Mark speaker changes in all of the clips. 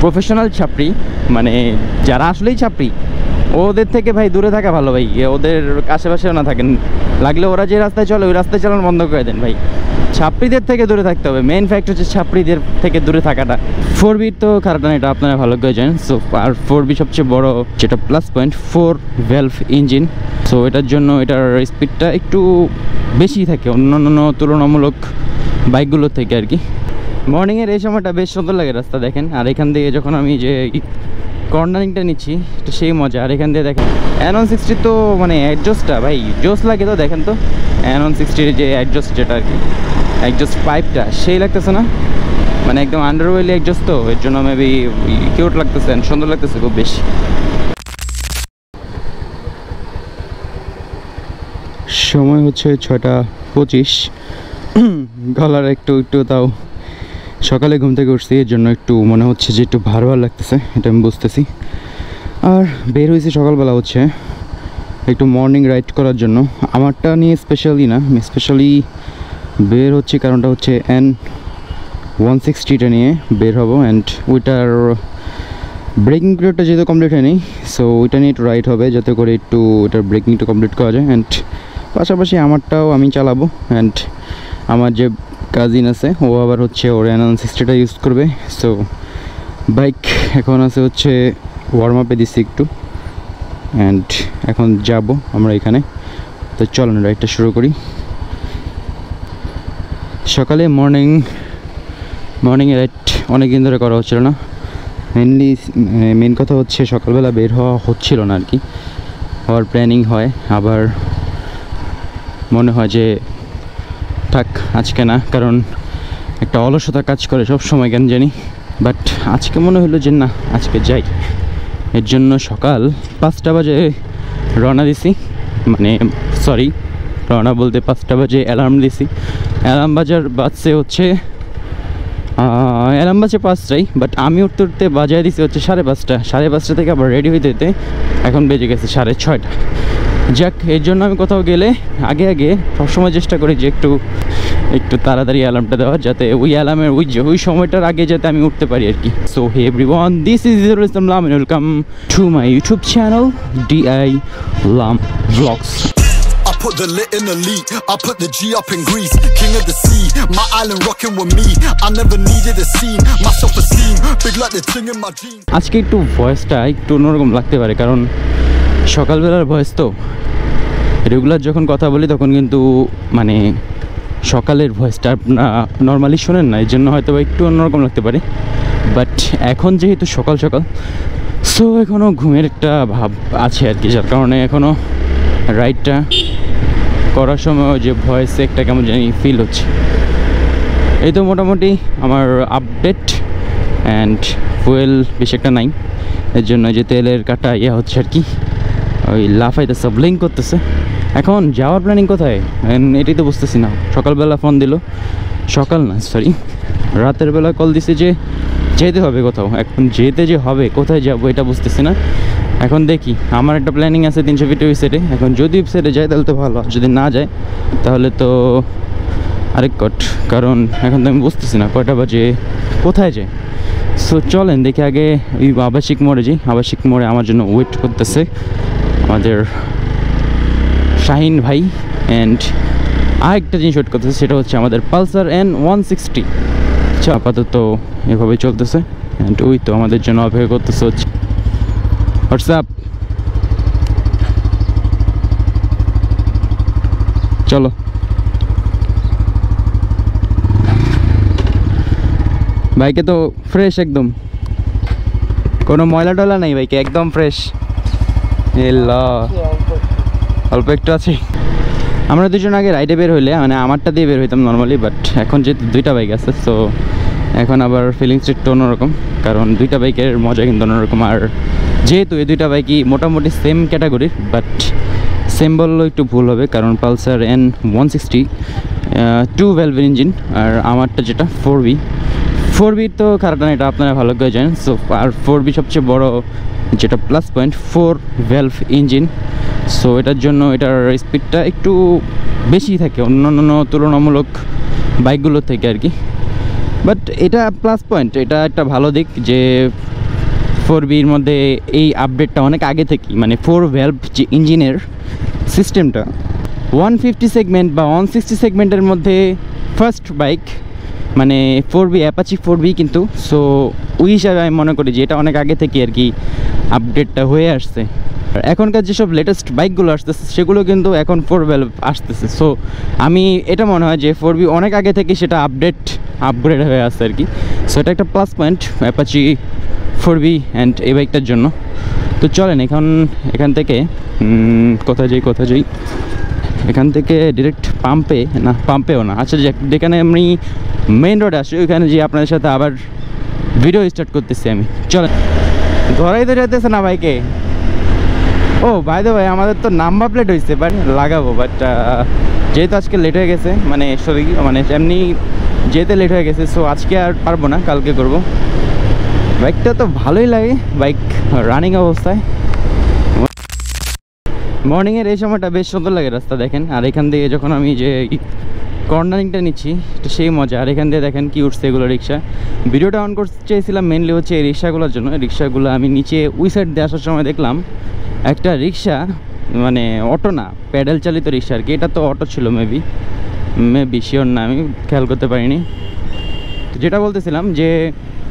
Speaker 1: Professional ছাপরি, মানে যারা আসলেই ছাপরি ওদের থেকে ভাই দূরে থাকা ভালো ভাই। ওদের আশেপাশেও না থাকেন, লাগলে ওরা যে রাস্তায় চলে ওই রাস্তায় চালানো বন্ধ করে দেন ভাই। ছাপড়িদের থেকে দূরে থাকতে হবে, মেইন ফ্যাক্ট হচ্ছে ছাপড়িদের থেকে দূরে থাকাটা। 4B তো খারাপ না, এটা আপনারা ভালো করে জানেন। সো আর 4B সবচেয়ে বড় যেটা plus point 4 valve engine. So এটার জন্য এটার স্পিডটা একটু বেশি থাকে অন্যান্য তুলনামূলক বাইকগুলোর থেকে আর কি। মর্নিংয়ের এই সময়টা বেশ সুন্দর লাগে রাস্তা দেখেন। আর এখান থেকে যখন আমি যে কর্নারিংটা নিচ্ছি এটা সেই মজা। আর এখান দিয়ে দেখেন N160 তো মানে অ্যাডজাস্টটা ভাই জোস লাগে তো। দেখেন তো N160 যে অ্যাডজাস্ট যেটা আর কি, অ্যাডজাস্ট পাইপটা সেই লাগতেছে না, মানে একদম আন্ডারওয়েলি অ্যাডজাস্ট, তো এর জন্য মেবি কিউট লাগতেছে, সুন্দর লাগতেছে খুব বেশি। সময় হচ্ছে 6:25। গলার একটু তাও সকালে ঘুম থেকে উঠছি, এর জন্য একটু মনে হচ্ছে যে একটু ভার লাগতেছে, এটা আমি বুঝতেছি। আর বের হয়েছি সকালবেলা হচ্ছে একটু মর্নিং রাইড করার জন্য। আমারটা নিয়ে স্পেশালি না, আমি স্পেশালি বের হচ্ছি কারণটা হচ্ছে N160টা নিয়ে বের হবো। অ্যান্ড ওইটার ব্রেকিং পিরিয়ডটা যেহেতু কমপ্লিট হয়নি, সো ওইটা নিয়ে একটু রাইড হবে যাতে করে একটু ওইটার ব্রেকিংটা কমপ্লিট করা যায়। অ্যান্ড পাশাপাশি আমারটাও আমি চালাবো। অ্যান্ড আমার যে কাজিন আছে ও আবার হচ্ছে ওর N160টা ইউজ করবে। সো বাইক এখন আছে হচ্ছে ওয়ার্ম আপে দিচ্ছি একটু, অ্যান্ড এখন যাব আমরা এখানে। তো চলুন রাইডটা শুরু করি। সকালে মর্নিংয়ে রাইড অনেকদিন ধরে করা হচ্ছিল না। মেন কথা হচ্ছে সকালবেলা বের হওয়া হচ্ছিল না আর কি। হওয়ার প্ল্যানিং হয়, আবার মনে হয় যে থাক আজকে না, কারণ একটা অলসতা কাজ করে সব সময় কেন জানি। বাট আজকে মনে হলো যে না আজকে যাই। এর জন্য সকাল 5টা বাজে রওনা দিছি, মানে সরি রওনা বলতে 5টা বাজে অ্যালার্ম দিছি। অ্যালার্ম বাজছে হচ্ছে অ্যালার্ম বাজে 5টায়, বাট আমি উঠতে বাজায় দিছি হচ্ছে 5:30। 5:30 থেকে আবার রেডি হইতে এখন বেজে গেছে 6:30। যাক, এর জন্য আমি কোথাও গেলে আগে সবসময় চেষ্টা করি যে একটু তাড়াতাড়ি অ্যালার্মটা দেওয়ার, যাতে ওই অ্যালার্মের ওই সময়টার আগে যাতে আমি উঠতে পারি আর কি। So hey everyone, this is Islam Lam and welcome to my YouTube channel DI Lam Vlogs.
Speaker 2: I put the lit in elite, I put the G up in Greece, king of the sea, my island rocking with me, I never needed a scene, my self-esteem, big like the thing in my jeans.
Speaker 1: আজকে একটু ভয়েসটা একটু অন্যরকম লাগতে পারে, কারণ সকালবেলার voice তো রেগুলার যখন কথা বলি তখন কিন্তু মানে সকালের ভয়েসটা আপনারা নর্মালি শোনেন না, এই জন্য হয়তো একটু অন্যরকম লাগতে পারে। বাট এখন যেহেতু সকাল সো এখনও ঘুমের একটা ভাব আছে আর কি, যার কারণে এখনও রাইডটা করার সময় যে ভয়েসে একটা কেমন জানি ফিল হচ্ছে। এই তো মোটামুটি আমার আপডেট। অ্যান্ড ফুয়েল বেশি একটা নাই, এর জন্য যে তেলের কাটা হচ্ছে আর কি, ওই লাফাইতেছে ব্লিং করতেছে। এখন যাওয়ার প্ল্যানিং কোথায় এটাই তো বুঝতেছি না। সকালবেলা ফোন দিল, সকাল না সরি রাতের বেলা কল দিছে যে যেতে হবে কোথাও। এখন যেতে যে হবে কোথায় যাবো এটা বুঝতেছি না। এখন দেখি, আমার একটা প্ল্যানিং আছে 300 ফিট ওয়েবসাইটে। এখন যদি ওয়েবসাইটে যায় তাহলে তো ভালো, যদি না যায় তাহলে তো আরেক কট, কারণ এখন তো আমি বুঝতেছি না কয়টা বাজে কোথায় যায়। সো চলেন দেখি আগে ওই আবাসিক মোড়ে যাই। আবাসিক মোড়ে আমার জন্য ওয়েট করতেছে আমাদের শাহিন ভাই। অ্যান্ড আরেকটা জিনিস ওয়েট করতেছে, সেটা হচ্ছে আমাদের পালসার N160। আচ্ছা, আপাতত এভাবে চলতেছে। অ্যান্ড ওই তো আমাদের জন্য অপেক্ষা করতেছে হচ্ছে হোয়াটসঅ্যাপ। চলো বাইকে তো ফ্রেশ একদম, কোনো ময়লা টয়লা নাই বাইকে, একদম ফ্রেশ। অল্প একটু আছে। আমরা দুজন আগে রাইডে বের হইলে মানে আমারটা দিয়ে বের হইতাম নর্মালি, বাট এখন যেহেতু দুইটা বাইক আছে সো এখন আবার ফিলিংসটা একটু অন্যরকম, কারণ দুইটা বাইকের মজা কিন্তু অন্যরকম। আর যেহেতু এই দুইটা বাইকই মোটামুটি সেম ক্যাটাগরির, বাট সেম বললেও একটু ভুল হবে, কারণ পালসার N160 2 ভ্যালভের ইঞ্জিন, আর আমারটা যেটা 4B তো খারাপ না, এটা আপনারা ভালো করে জানেন। সো আর 4B সবচেয়ে বড় যেটা plus point 4 valve engine. So এটার জন্য এটার স্পিডটা একটু বেশি থাকে অন্যান্য তুলনামূলক বাইকগুলোর থেকে আর কি। বাট এটা প্লাস পয়েন্ট, এটা একটা ভালো দিক যে 4Bর মধ্যে এই আপডেটটা অনেক আগে থেকেই, মানে 4 ভ্যালভ যে ইঞ্জিনের সিস্টেমটা 150 সেগমেন্ট বা 160 সেগমেন্টের মধ্যে ফার্স্ট বাইক মানে 4B অ্যাপাচি 4B কিন্তু। সো ওই হিসাবে আমি মনে করি যে এটা অনেক আগে থেকে আর কি আপডেটটা হয়ে আসছে। এখনকার যেসব লেটেস্ট বাইকগুলো আসতেছে সেগুলো কিন্তু এখন 4 ভ্যালভ আসতেছে। সো আমি এটা মনে হয় যে 4B অনেক আগে থেকে সেটা আপগ্রেড হয়ে আসছে আর কি। সো এটা একটা plus point Apache 4B and এই বাইকটার জন্য। তো চলেন এখান থেকে কোথায় যাই এখান থেকে ডিরেক্ট পাম্পেও না, আচ্ছা যেখানে আমি মেইন রোডে আসি ওইখানে যে আপনাদের সাথে আবার ভিডিও স্টার্ট করতেছি আমি। চলেন, ধরাই তো যাইতেছে না বাইকে। ও বাই দ্য ওয়ে, আমাদের তো নাম্বার প্লেট হয়েছে বাট লাগাবো, বাট যেহেতু আজকে লেট হয়ে গেছে, মানে মানে এমনি যেতে লেট হয়ে গেছে, সো আজকে আর পারবো না, কালকে করব। বাইকটা তো ভালোই লাগে, বাইক রানিং অবস্থায়। মর্নিংয়ের এই সময়টা বেশ সুন্দর লাগে রাস্তা দেখেন। আর এখান দিয়ে যখন আমি যে কর্নারিংটা নিচ্ছি তো সেই মজা। আর এখান দিয়ে দেখেন কি উঠছে এগুলো রিক্সা। ভিডিওটা অন করতে চেয়েছিলাম মেনলি হচ্ছে এই রিক্সাগুলোর জন্য। রিক্সাগুলো আমি নিচে ওই সাইড দিয়ে আসার সময় দেখলাম একটা রিক্সা, মানে অটো না, প্যাডেল চালিত রিক্সা আর কি। এটা তো অটো ছিল মেবি শিওর না, আমি খেয়াল করতে পারিনি। তো যেটা বলতেছিলাম যে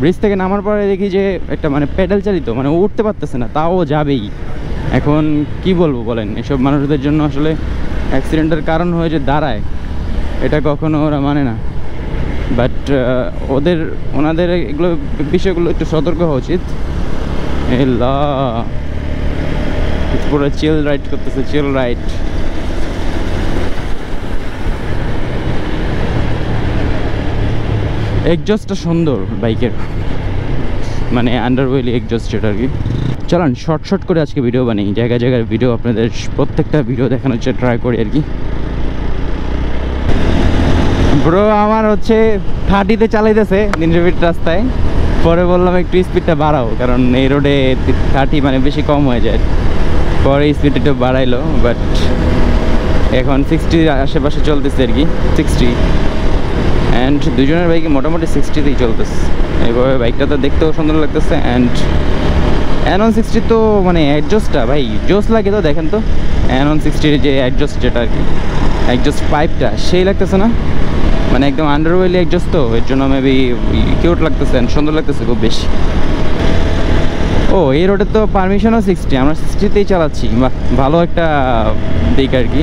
Speaker 1: ব্রিজ থেকে নামার পরে দেখি যে একটা মানে প্যাডেল চালিত, মানে ও উঠতে পারতেছে না, তাও যাবেই। এখন কি বলবো বলেন, এসব মানুষদের জন্য আসলে অ্যাক্সিডেন্টের কারণ হয়ে যে দাঁড়ায়, এটা কখনো ওরা মানে না। বাট ওনাদের এগুলো বিষয়গুলো একটু সতর্ক হওয়া উচিত। পুরো চিল রাইড করতেছে, চিল রাইড। এক্সজস্টটা সুন্দর বাইকের, মানে আন্ডারওয়েলি এক্সজস্ট যেটা আর কি। চলান শর্ট করে আজকে ভিডিও বানাই, জায়গায় ভিডিও, আপনাদের প্রত্যেকটা ভিডিও দেখানোর জন্য ট্রাই করি আর কি। ব্রো আমার হচ্ছে 30-তে চালাইতেছে 300 ফিট রাস্তায়, পরে বললাম একটু স্পিডটা বাড়াও, কারণ এই রোডে 30 মানে বেশি কম হয়ে যায়। পরে স্পিড একটু বাড়াইলো, বাট এখন 60 আশেপাশে চলতেছে আর কি, 60। অ্যান্ড দুজনের বাইকে মোটামুটি 60তেই চলতেছে। এইভাবে বাইকটা তো দেখতেও সুন্দর লাগতেছে। অ্যান্ড N160 তো মানে অ্যাডজাস্টটা ভাই জোস লাগে, তো দেখেন তো N160 যে অ্যাডজাস্ট যেটা আর কি, অ্যাডজাস্ট পাইপটা সেই লাগতেছে না, মানে একদম আন্ডারওয়েলি অ্যাডজাস্ট, তো এর জন্য মেবি কিউট লাগতেছে, সুন্দর লাগতেছে খুব বেশি। ও এই রোডে তো পারমিশনও 60, আমরা 60তেই চালাচ্ছি। বাহ, ভালো একটা দিক আর কি,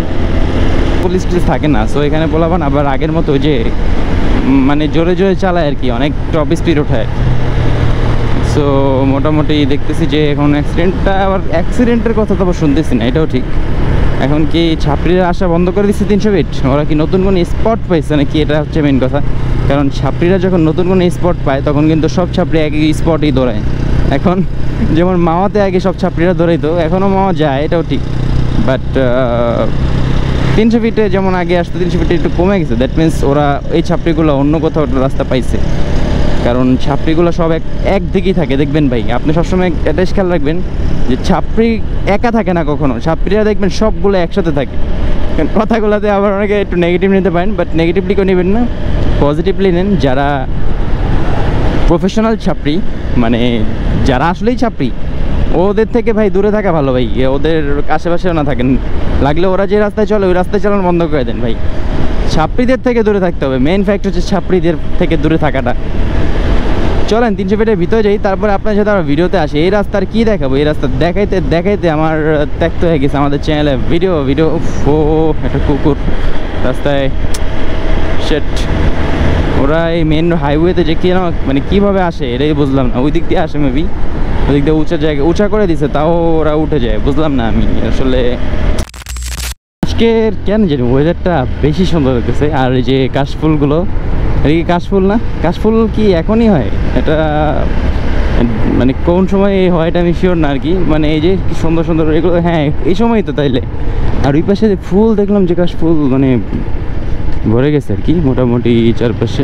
Speaker 1: পুলিশ থাকে না। সো এখানে বলাবান আবার আগের মতো যে মানে জোরে চালায় আর কি, অনেক টপ স্পিড ওঠায়। সো মোটামুটি দেখতেছি যে এখন অ্যাক্সিডেন্টের কথা তো আবার শুনতেছি না, এটাও ঠিক। এখন কি ছাত্রীরা আসা বন্ধ করে দিচ্ছে 300 ফিট? ওরা কি নতুন কোনো স্পট পাইছে নাকি, এটা হচ্ছে মেন কথা। কারণ ছাত্রীরা যখন নতুন কোনো স্পট পায় তখন কিন্তু সব ছাত্রী একই স্পটেই দৌড়ায়। এখন যেমন মাওয়াতে আগে সব ছাত্রীরা দৌড়াইতো, এখনও মাওয়া যায়, এটাও ঠিক। বাট 300 ফিটে যেমন আগে আসতো, 300 ফিটে একটু কমে গেছে। দ্যাট মিনস ওরা এই ছাত্রীগুলো অন্য কোথাও রাস্তা পাইছে, কারণ ছাত্রীগুলো সব একদিকেই থাকে। দেখবেন ভাই, আপনি সবসময় এটা খেয়াল রাখবেন যে ছাত্রী একা থাকে না কখনো, ছাত্রীরা দেখবেন সবগুলো একসাথে থাকে। কারণ কথাগুলোতে আবার অনেকে একটু নেগেটিভ নিতে পারেন, বাট নেগেটিভলি কেউ নেবেন না, পজিটিভলি নেন। যারা প্রফেশনাল ছাত্রী, মানে যারা আসলেই ছাত্রী, ওদের থেকে ভাই দূরে থাকা ভালো ভাই। ওদের আশেপাশেও না থাকেন, লাগলে ওরা যে রাস্তায় চলে ওই রাস্তায় চালানো বন্ধ করে দেন ভাই। ছাত্রীদের থেকে দূরে থাকতে হবে, মেইন ফ্যাক্ট হচ্ছে ছাত্রীদের থেকে দূরে থাকাটা। চলেন 300 ফিটের ভিতরে যাই, তারপরে আপনার সাথে আমরা ভিডিওতে আসি। এই রাস্তার কি দেখাবো, এই রাস্তা দেখাইতে আমার ত্যাক্ত হয়ে গেছে আমাদের চ্যানেলে ভিডিও। ও একটা কুকুর রাস্তায়, সেট। ওরা এই মেন হাইওয়েতে যে কেন মানে কীভাবে আসে এটাই বুঝলাম না। ওই দিক দিয়ে আসে মেবি, ওই দিক দিয়ে উঁচা করে দিছে, তাও ওরা উঠে যায়, বুঝলাম না আমি আসলে। আজকের কেন জানি ওয়েদারটা বেশি সুন্দর লাগতেছে। আর এই যে কাশফুলগুলো, এটা কি কাশফুল না? কাশফুল কি এখনই হয়? এটা মানে কোন সময় হয় এটা আমি শিওর না আর কি। মানে এই যে কি সুন্দর সুন্দর এগুলো, হ্যাঁ এই সময়ই তো তাইলে। আর ওই পাশে ফুল দেখলাম যে কাশফুল মানে ভরে গেছে আর কি মোটামুটি চারপাশে।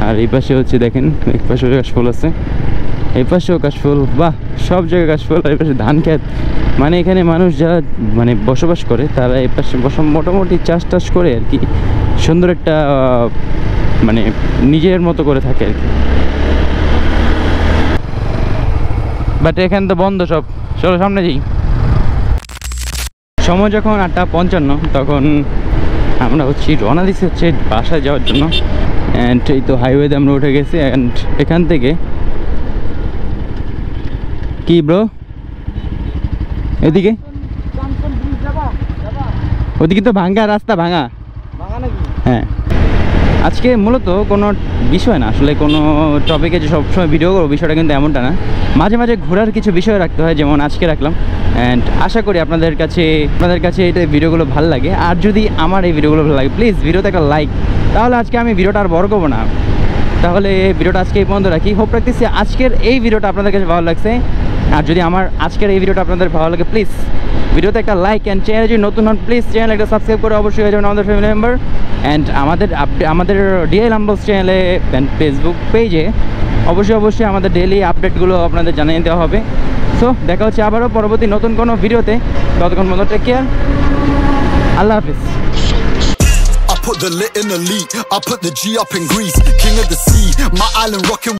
Speaker 1: আর এই পাশে হচ্ছে দেখেন, এক পাশে কাশফুল আছে, এই পাশেও কাশফুল। বাহ, সব জায়গায় কাশফুল। আর এই পাশে ধান ক্ষেত, মানে এখানে মানুষ যারা মানে বসবাস করে তারা এই পাশে মোটামুটি চাষ করে আর কি। সুন্দর একটা মানে নিজের মতো করে থাকে আর কি। বাট এখানে তো বন্ধ সব, চলো সামনে যাই। সময় যখন 8:55, তখন আমরা রওনা দিচ্ছি বাসায় যাওয়ার জন্য। অ্যান্ড এই তো হাইওয়েতে আমরা উঠে গেছি। অ্যান্ড এখান থেকে কি ব্রো এদিকে, ওদিকে তো ভাঙ্গা রাস্তা, ভাঙা হ্যাঁ। আজকে মূলত কোনো বিষয় না, আসলে কোনো টপিকে যে সবসময় ভিডিও করবো বিষয়টা কিন্তু এমনটা না। মাঝে মাঝে ঘোরার কিছু বিষয় রাখতে হয়, যেমন আজকে রাখলাম। অ্যান্ড আশা করি আপনাদের কাছে এটা ভিডিওগুলো ভালো লাগে। আর যদি আমার এই ভিডিওগুলো ভালো লাগে, প্লিজ ভিডিওতে একটা লাইক, তাহলে আজকে আমি ভিডিওটা আর বড় করবো না। তাহলে এই ভিডিওটা আজকে এই পর্যন্ত রাখি। হোপ রাখতেছি আজকের এই ভিডিওটা আপনাদের কাছে ভালো লাগছে। আর যদি আমার আজকের এই ভিডিওটা আপনাদের ভালো লাগে, প্লিজ ভিডিওতে একটা লাইক, অ্যান্ড চ্যানেলে যদি নতুন হন প্লিজ চ্যানেল একটা সাবস্ক্রাইব করে অবশ্যই হয়ে যাবেন আমাদের ফ্যামিলি মেম্বার। অ্যান্ড আমাদের ডিএল আম্বলস চ্যানেলে অ্যান্ড ফেসবুক পেজে অবশ্যই আমাদের ডেইলি আপডেটগুলো আপনাদের জানিয়ে দেওয়া হবে। সো দেখা হচ্ছে আবারও পরবর্তী নতুন কোনো ভিডিওতে। ততক্ষণ মতো টেক কেয়ার, আল্লাহ হাফিজ।
Speaker 2: I put the lit in elite, I put the G up in Greece, king of the sea, my island rocking